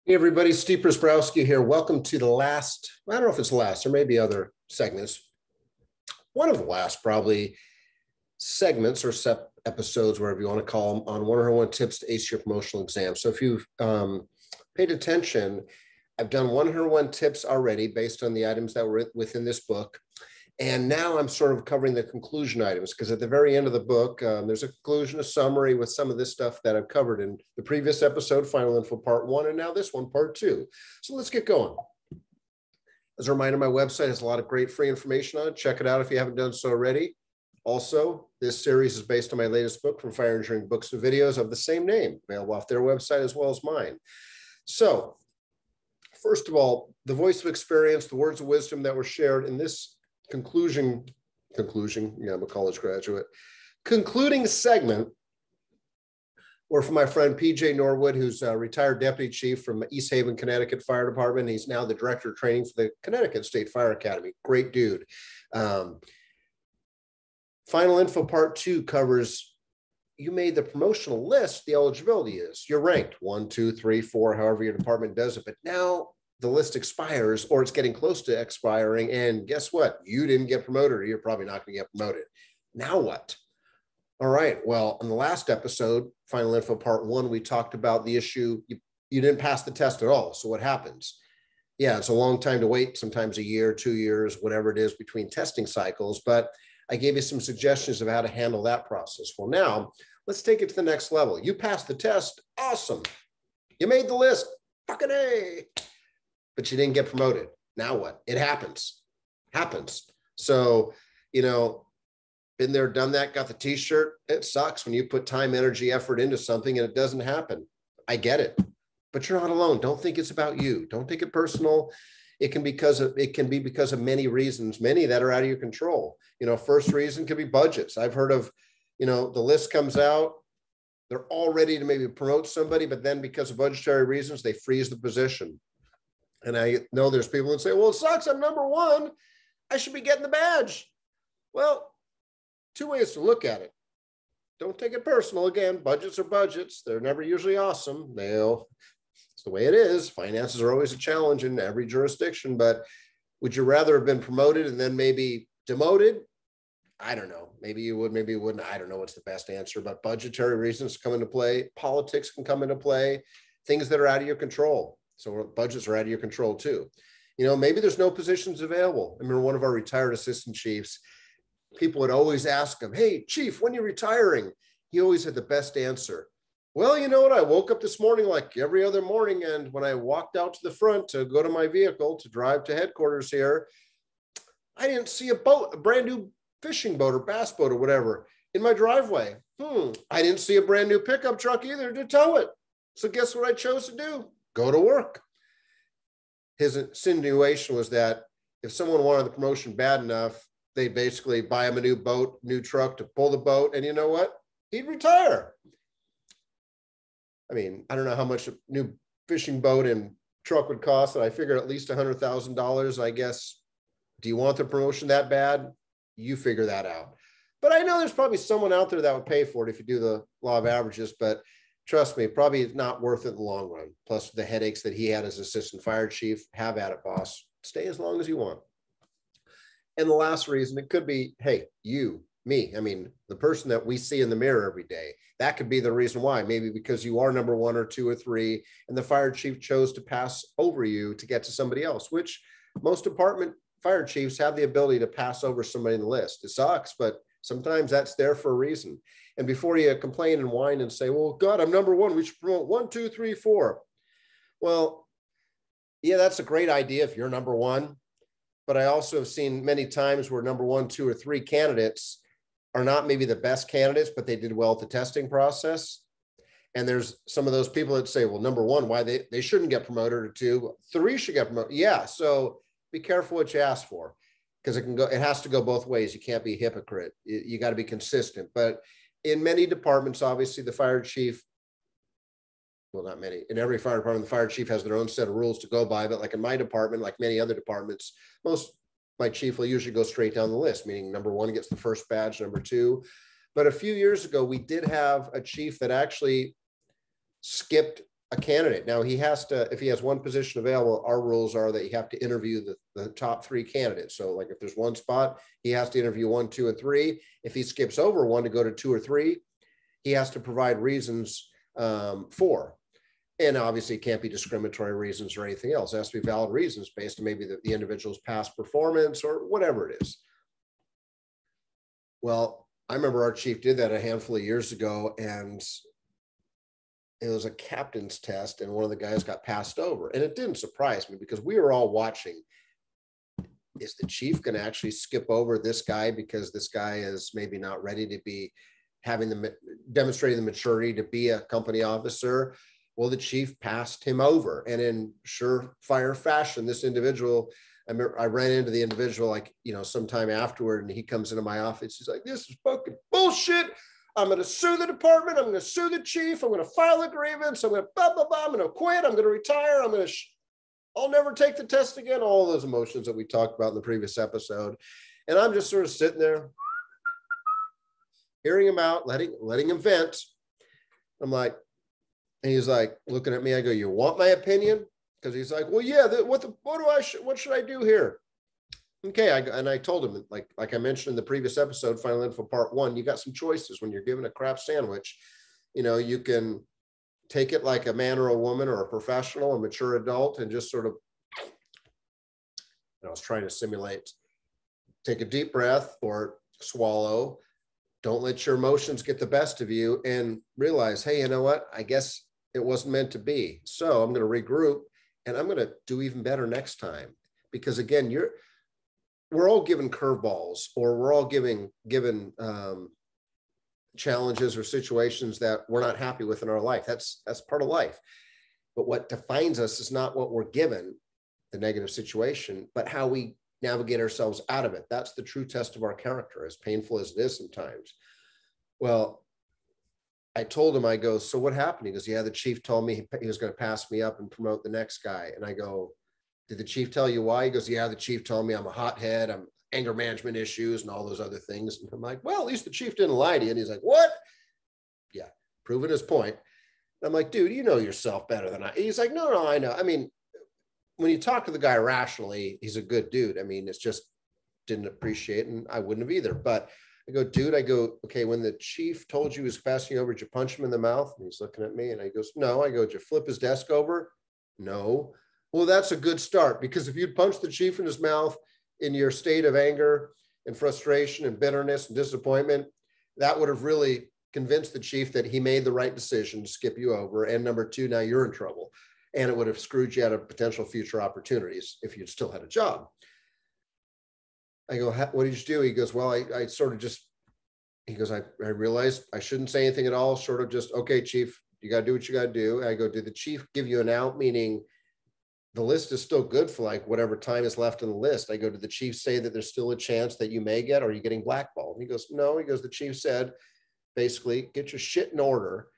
Hey everybody, Steve Prasbrowski here. Welcome to the last, I don't know if it's last, or maybe other segments. One of the last probably segments or episodes, whatever you want to call them, on 101 tips to ace your promotional exam. So if you've paid attention, I've done 101 tips already based on the items that were within this book. And now I'm sort of covering the conclusion items because at the very end of the book, there's a conclusion, a summary with some of this stuff that I've covered in the previous episode, Final Info Part 1, and now this one, Part 2. So let's get going. As a reminder, my website has a lot of great free information on it. Check it out if you haven't done so already. Also, this series is based on my latest book from Fire Engineering Books and Videos of the same name, available off their website as well as mine. So, first of all, the voice of experience, the words of wisdom that were shared in this conclusion, yeah, I'm a college graduate, concluding segment were from my friend PJ Norwood, who's a retired deputy chief from East Haven, Connecticut Fire Department. He's now the director of training for the Connecticut State Fire Academy. Great dude. Final Info Part 2 covers, you made the promotional list, the eligibility is, you're ranked 1, 2, 3, 4, however your department does it, but now the list expires or it's getting close to expiring. And guess what? You didn't get promoted, or you're probably not going to get promoted. Now what? All right. Well, in the last episode, Final Info Part 1, we talked about the issue. You didn't pass the test at all. So what happens? Yeah, it's a long time to wait, sometimes a year, 2 years, whatever it is between testing cycles. But I gave you some suggestions of how to handle that process. Well, now let's take it to the next level. You passed the test. Awesome. You made the list. Fucking A. But you didn't get promoted. Now what? It happens. So, been there, done that, got the t-shirt. It sucks when you put time, energy, effort into something and it doesn't happen. I get it, but you're not alone. Don't think it's about you. Don't take it personal. It can be because of many reasons, many that are out of your control. First reason could be budgets. I've heard of, the list comes out, they're all ready to maybe promote somebody, but then because of budgetary reasons, they freeze the position. And I know there's people that say, well, it sucks, I'm number 1. I should be getting the badge. Well, 2 ways to look at it. Don't take it personal. Again, budgets are budgets. They're never usually awesome. It's the way it is. Finances are always a challenge in every jurisdiction, but would you rather have been promoted and then maybe demoted? I don't know. Maybe you would, maybe you wouldn't. I don't know what's the best answer, but budgetary reasons come into play. Politics can come into play. Things that are out of your control. So budgets are out of your control too. Maybe there's no positions available. I remember one of our retired assistant chiefs, people would always ask him, hey, chief, when are you retiring? He always had the best answer. Well, you know what? I woke up this morning like every other morning, and when I walked out to the front to go to my vehicle to drive to headquarters here, I didn't see a boat, a brand new fishing boat or bass boat or whatever in my driveway. I didn't see a brand new pickup truck either to tow it. So guess what I chose to do? Go to work. His insinuation was that if someone wanted the promotion bad enough, they basically buy him a new boat, new truck to pull the boat. And you know what? He'd retire. I mean, I don't know how much a new fishing boat and truck would cost, but I figured at least $100,000, I guess. Do you want the promotion that bad? You figure that out. But I know there's probably someone out there that would pay for it if you do the law of averages, but trust me, probably it's not worth it in the long run. Plus the headaches that he had as assistant fire chief. Have at it, boss. Stay as long as you want. And the last reason, it could be, hey, you, me. I mean, the person that we see in the mirror every day. That could be the reason why. Maybe because you are number 1 or 2 or 3, and the fire chief chose to pass over you to get to somebody else, which most department fire chiefs have the ability to pass over somebody in the list. It sucks, but sometimes that's there for a reason. And before you complain and whine and say, well, God, I'm number 1, we should promote 1, 2, 3, 4. Well, yeah, that's a great idea if you're number 1. But I also have seen many times where number 1, 2, or 3 candidates are not maybe the best candidates, but they did well at the testing process. And there's some of those people that say, well, number 1, why they shouldn't get promoted, or 2, 3 should get promoted. Yeah, so be careful what you ask for, because it has to go both ways. You can't be a hypocrite. You got to be consistent. But in many departments, obviously the fire chief, well, not many, in every fire department, the fire chief has their own set of rules to go by. But like in my department, like many other departments, my chief will usually go straight down the list, meaning number 1 gets the first badge, number 2. But a few years ago, we did have a chief that actually skipped a candidate. Now he has to, if he has one position available, our rules are that you have to interview the top 3 candidates. So like if there's one spot, he has to interview 1, 2, and 3. If he skips over 1 to go to 2 or 3, he has to provide reasons for. And obviously it can't be discriminatory reasons or anything else. It has to be valid reasons based on maybe the individual's past performance or whatever it is. Well, I remember our chief did that a handful of years ago, and it was a captain's test, and one of the guys got passed over. And it didn't surprise me because we were all watching. Is the chief going to actually skip over this guy because this guy is maybe not ready to be demonstrating the maturity to be a company officer? Well, the chief passed him over. And in surefire fashion, this individual, I ran into the individual like, sometime afterward, and he comes into my office. He's like, this is fucking bullshit. I'm going to sue the department. I'm going to sue the chief. I'm going to file a grievance. I'm going to blah, blah, blah. I'm going to quit. I'm going to retire. I'll never take the test again. All those emotions that we talked about in the previous episode. And I'm just sort of sitting there, hearing him out, letting him vent. I'm like, and he's like looking at me. I go, you want my opinion? Because he's like, well, yeah, what should I do here? Okay, I told him, like I mentioned in the previous episode, Final Info Part 1, you got some choices when you're given a crap sandwich. You can take it like a man or a woman or a professional, a mature adult, and just sort of, I was trying to simulate, take a deep breath or swallow. Don't let your emotions get the best of you and realize, hey, you know what? I guess it wasn't meant to be. So I'm going to regroup and I'm going to do even better next time. Because again, we're all given curveballs, or we're all given challenges or situations that we're not happy with in our life. That's part of life. But what defines us is not what we're given, the negative situation, but how we navigate ourselves out of it. That's the true test of our character, as painful as it is sometimes. Well, I told him, I go, so what happened? He goes, yeah, the chief told me he was going to pass me up and promote the next guy. And I go, did the chief tell you why? He goes, yeah, the chief told me I'm a hothead, I'm anger management issues and all those other things. And I'm like, well, at least the chief didn't lie to you. And he's like, what? Yeah, proving his point. And I'm like, dude, you know yourself better than I. He's like, no, I know. I mean, when you talk to the guy rationally, he's a good dude. I mean, it's just didn't appreciate, and I wouldn't have either. But I go, dude, okay, when the chief told you he was passing you over, did you punch him in the mouth? And he's looking at me and he goes, no. I go, did you flip his desk over? No. Well, that's a good start, because if you'd punched the chief in his mouth in your state of anger and frustration and bitterness and disappointment, that would have really convinced the chief that he made the right decision to skip you over. And number 2, now you're in trouble. And it would have screwed you out of potential future opportunities if you'd still had a job. I go, what did you do? He goes, well, I sort of just, he goes, I realized I shouldn't say anything at all. Sort of just, okay, chief, you got to do what you got to do. I go, did the chief give you an out? Meaning the list is still good for like whatever time is left in the list. I go, did the chief say that there's still a chance that you may get, or are you getting blackballed? And he goes, no. He goes, the chief said, basically, get your shit in order.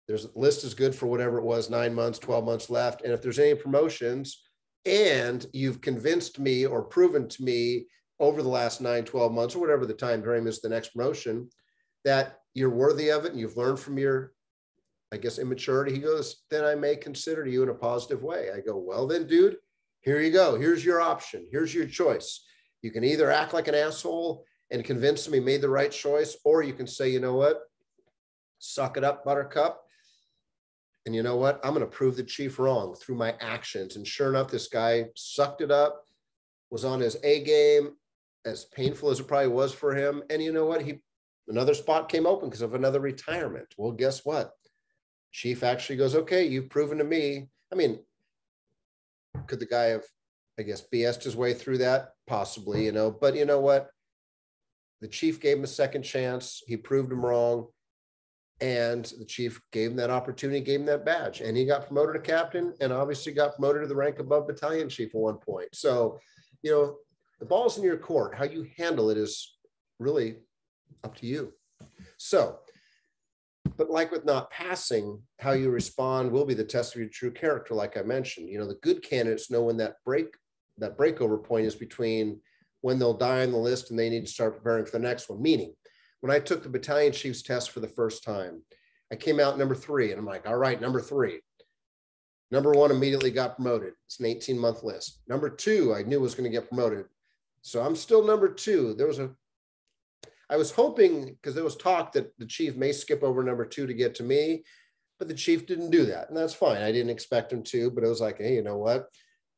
There's a list is good for whatever it was, 9 months, 12 months left. And if there's any promotions and you've convinced me or proven to me over the last 9, 12 months, or whatever the time frame is, the next promotion, that you're worthy of it and you've learned from your, I guess, immaturity, he goes, then I may consider you in a positive way. I go, well then, dude, here you go. Here's your option. Here's your choice. You can either act like an asshole and convince him he made the right choice, or you can say, you know what, suck it up, buttercup. And you know what, I'm going to prove the chief wrong through my actions. And sure enough, this guy sucked it up, was on his A game, as painful as it probably was for him. And you know what, another spot came open because of another retirement. Well, guess what? Chief actually goes, okay, you've proven to me. I mean, could the guy have, I guess, BS'd his way through that? Possibly, but you know what? The chief gave him a second chance. He proved him wrong. And the chief gave him that opportunity, gave him that badge, and he got promoted to captain, and obviously got promoted to the rank above battalion chief at one point. So, the ball's in your court. How you handle it is really up to you. So, but like with not passing, how you respond will be the test of your true character. Like I mentioned, the good candidates know when that breakover point is between when they'll die on the list and they need to start preparing for the next one. Meaning, when I took the battalion chief's test for the first time, I came out number 3, and I'm like, all right, number 3. Number one immediately got promoted. It's an 18-month list. Number two, I knew was going to get promoted. So I'm still number two. I was hoping, because there was talk that the chief may skip over number two to get to me, but the chief didn't do that. And that's fine. I didn't expect him to, but it was like, hey, you know what?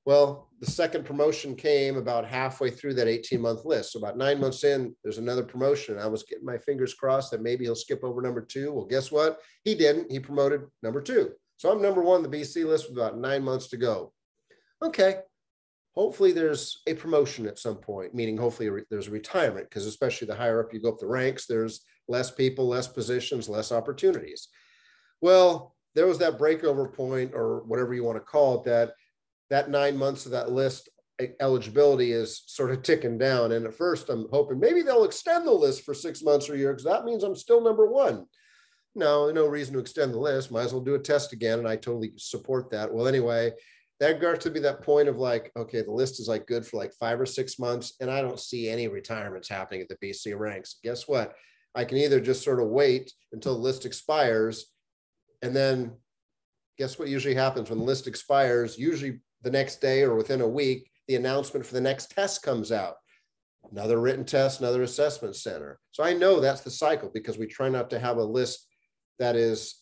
Well, the second promotion came about halfway through that 18-month list. So about 9 months in, there's another promotion. I was getting my fingers crossed that maybe he'll skip over number two. Well, guess what? He didn't. He promoted number two. So I'm number one on the BC list with about 9 months to go. Okay. Hopefully there's a promotion at some point, meaning hopefully there's a retirement, because especially the higher up you go up the ranks, there's less people, less positions, less opportunities. Well, there was that breakover point, or whatever you want to call it, that 9 months of that list eligibility is sort of ticking down. And at first I'm hoping maybe they'll extend the list for 6 months or a year, because that means I'm still number one. No reason to extend the list. Might as well do a test again. And I totally support that. Well, anyway, that got to be that point of like, okay, the list is like good for like 5 or 6 months, and I don't see any retirements happening at the BC ranks. Guess what? I can either just sort of wait until the list expires, and then guess what usually happens when the list expires? Usually the next day or within a week, the announcement for the next test comes out. Another written test, another assessment center. So I know that's the cycle, because we try not to have a list that is,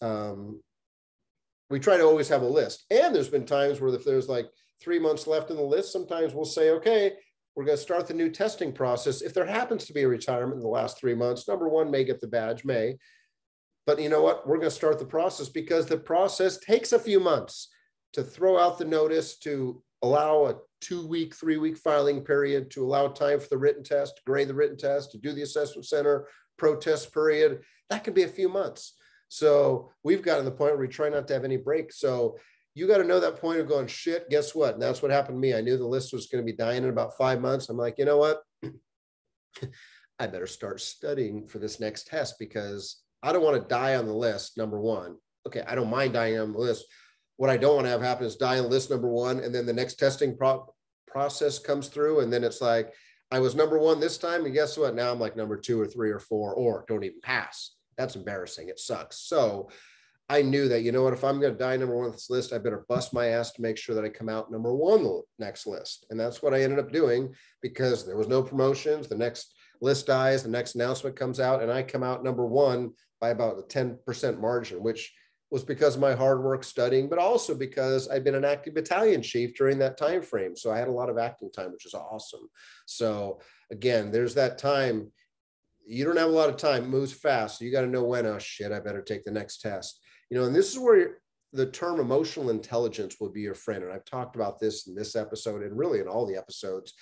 we try to always have a list. And there's been times where if there's like 3 months left in the list, sometimes we'll say, okay, we're going to start the new testing process. If there happens to be a retirement in the last 3 months, number one may get the badge, but you know what? We're going to start the process, because the process takes a few months to throw out the notice, to allow a 2-week, 3-week filing period, to allow time for the written test, to grade the written test, to do the assessment center, protest period. That could be a few months. So we've gotten to the point where we try not to have any break. So you got to know that point of going, shit, guess what? And that's what happened to me. I knew the list was going to be dying in about 5 months. I'm like, you know what? I better start studying for this next test, because I don't want to die on the list, number one. Okay, I don't mind dying on the list. What I don't want to have happen is die on list number one, and then the next testing process comes through, and then it's like, I was number one this time, and guess what? Now I'm like number 2 or 3 or 4, or don't even pass. That's embarrassing. It sucks. So I knew that, you know what, if I'm going to die number one on this list, I better bust my ass to make sure that I come out number one the next list. And that's what I ended up doing, because there was no promotions. The next list dies, the next announcement comes out, and I come out number one by about a 10% margin, which was because of my hard work studying, but also because I'd been an active battalion chief during that time frame. So I had a lot of acting time, which is awesome. So again, there's that time. You don't have a lot of time. It moves fast. So you got to know when, oh shit, I better take the next test. And this is where the term emotional intelligence will be your friend. And I've talked about this in this episode, and really in all the episodes.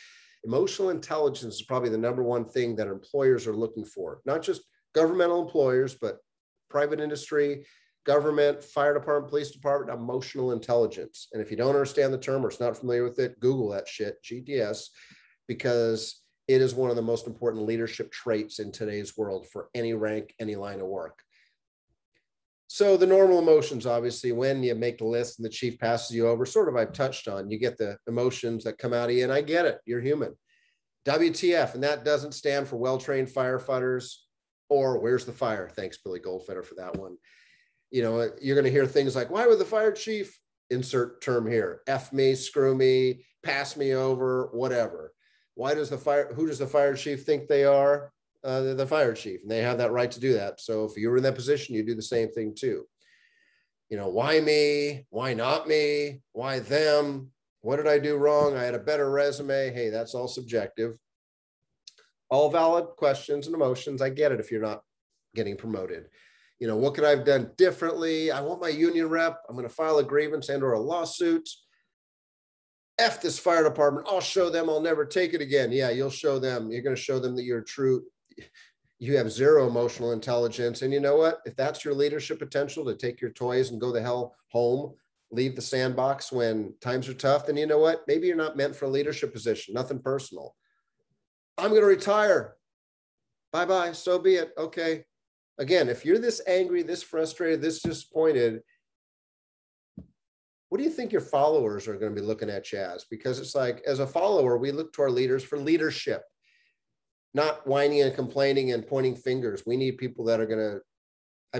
Emotional intelligence is probably the number one thing that employers are looking for, not just governmental employers, but private industry, government, fire department, police department, emotional intelligence. And if you don't understand the term or is not familiar with it, Google that shit, GTS, because it is one of the most important leadership traits in today's world for any rank, any line of work. So the normal emotions, obviously, when you make the list and the chief passes you over, sort of I've touched on, you get the emotions that come out of you, and I get it, you're human. WTF, and that doesn't stand for well-trained firefighters, or where's the fire? Thanks, Billy Goldfeder, for that one. You're going to hear things like, why would the fire chief, insert term here, F me, screw me, pass me over, whatever. Who does the fire chief think they are? They're the fire chief, and they have that right to do that. So if you were in that position, you do the same thing too. Why me? Why not me? Why them? What did I do wrong? I had a better resume. Hey, that's all subjective. All valid questions and emotions. I get it if you're not getting promoted. What could I have done differently? I want my union rep. I'm going to file a grievance and or a lawsuit. F this fire department. I'll show them I'll never take it again. Yeah, you'll show them. You're going to show them that you're true. You have zero emotional intelligence. And you know what? If that's your leadership potential, to take your toys and go the hell home, leave the sandbox when times are tough, then you know what? Maybe you're not meant for a leadership position. Nothing personal. I'm going to retire. Bye-bye. So be it. Okay. Again, if you're this angry, this frustrated, this disappointed, what do you think your followers are going to be looking at you as? Because it's like, as a follower, we look to our leaders for leadership, not whining and complaining and pointing fingers. We need people that are going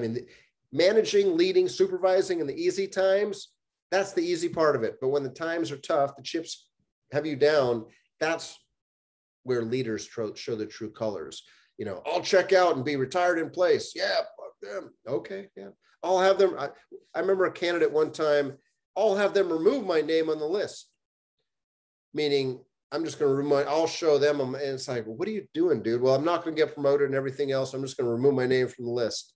to, managing, leading, supervising in the easy times, That's the easy part of it. But when the times are tough, the chips have you down, that's where leaders show the true colors. You know, I'll check out and be retired in place. Yeah, fuck them. Okay, yeah. I'll have them. I remember a candidate one time, I'll have them remove my name on the list. Meaning, I'm just going to remove I'll show them. And it's like, what are you doing, dude? Well, I'm not going to get promoted and everything else. I'm just going to remove my name from the list.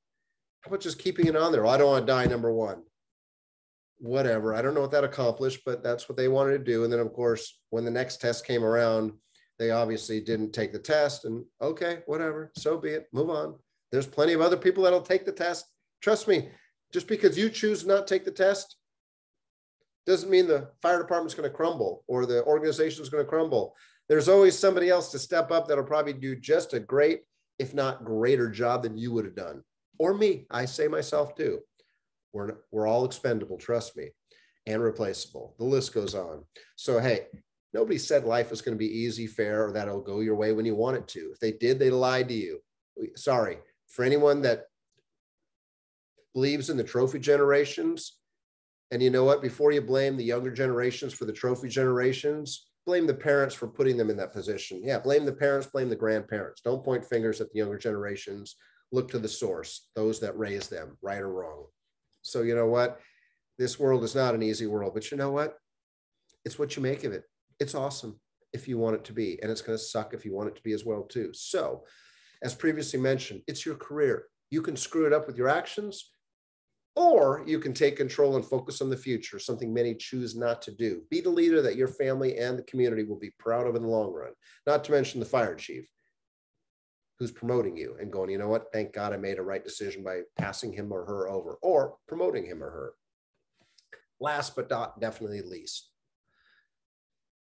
How about just keeping it on there? Well, I don't want to die number one. Whatever. I don't know what that accomplished, but that's what they wanted to do. And then, of course, when the next test came around, they obviously didn't take the test. And okay, whatever. So be it. Move on. There's plenty of other people that'll take the test. Trust me, just because you choose not to take the test doesn't mean the fire department's going to crumble or the organization is going to crumble. There's always somebody else to step up that'll probably do just a great, if not greater job than you would have done. Or me. I say myself too. We're all expendable, trust me, and replaceable. The list goes on. So, hey, nobody said life is going to be easy, fair, or that it'll go your way when you want it to. If they did, they lied to you. Sorry. For anyone that believes in the trophy generations, and you know what? Before you blame the younger generations for the trophy generations, blame the parents for putting them in that position. Yeah, blame the parents, blame the grandparents. Don't point fingers at the younger generations. Look to the source, those that raised them, right or wrong. So you know what? This world is not an easy world, but you know what? It's what you make of it. It's awesome if you want it to be, and it's going to suck if you want it to be as well too. So as previously mentioned, it's your career. You can screw it up with your actions, or you can take control and focus on the future, something many choose not to do. Be the leader that your family and the community will be proud of in the long run, not to mention the fire chief who's promoting you and going, you know what, thank God I made a right decision by passing him or her over or promoting him or her. Last but not definitely least,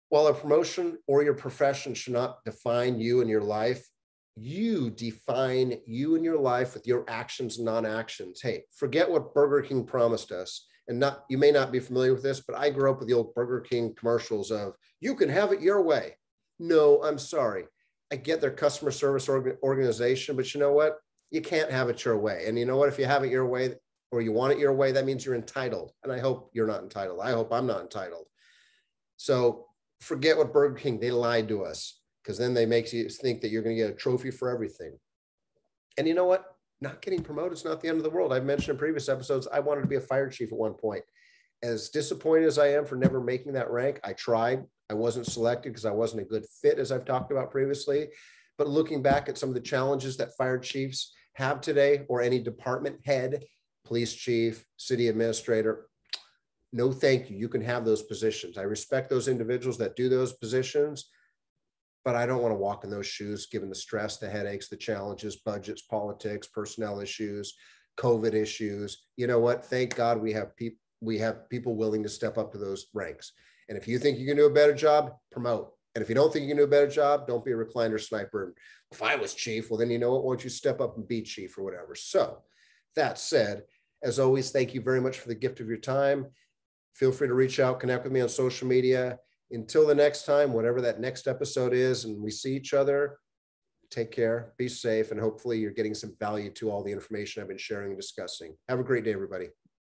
while a promotion or your profession should not define you and your life, you define you and your life with your actions and non-actions. Hey, forget what Burger King promised us. And you may not be familiar with this, but I grew up with the old Burger King commercials of, you can have it your way. No, I'm sorry. I get their customer service organization, but you know what? You can't have it your way. And you know what? If you have it your way or you want it your way, that means you're entitled. And I hope you're not entitled. I hope I'm not entitled. So forget what Burger King, they lied to us, because then they make you think that you're going to get a trophy for everything. And you know what? Not getting promoted is not the end of the world. I've mentioned in previous episodes, I wanted to be a fire chief at one point. As disappointed as I am for never making that rank, I tried. I wasn't selected because I wasn't a good fit, as I've talked about previously. But looking back at some of the challenges that fire chiefs have today, or any department head, police chief, city administrator, no thank you. You can have those positions. I respect those individuals that do those positions, but I don't want to walk in those shoes, given the stress, the headaches, the challenges, budgets, politics, personnel issues, COVID issues. You know what? Thank God we have people willing to step up to those ranks. And if you think you can do a better job, promote. And if you don't think you can do a better job, don't be a recliner sniper. If I was chief, well, then you know what? Why don't you step up and be chief or whatever? So that said, as always, thank you very much for the gift of your time. Feel free to reach out, connect with me on social media. Until the next time, whatever that next episode is, and we see each other, take care, be safe, and hopefully you're getting some value to all the information I've been sharing and discussing. Have a great day, everybody.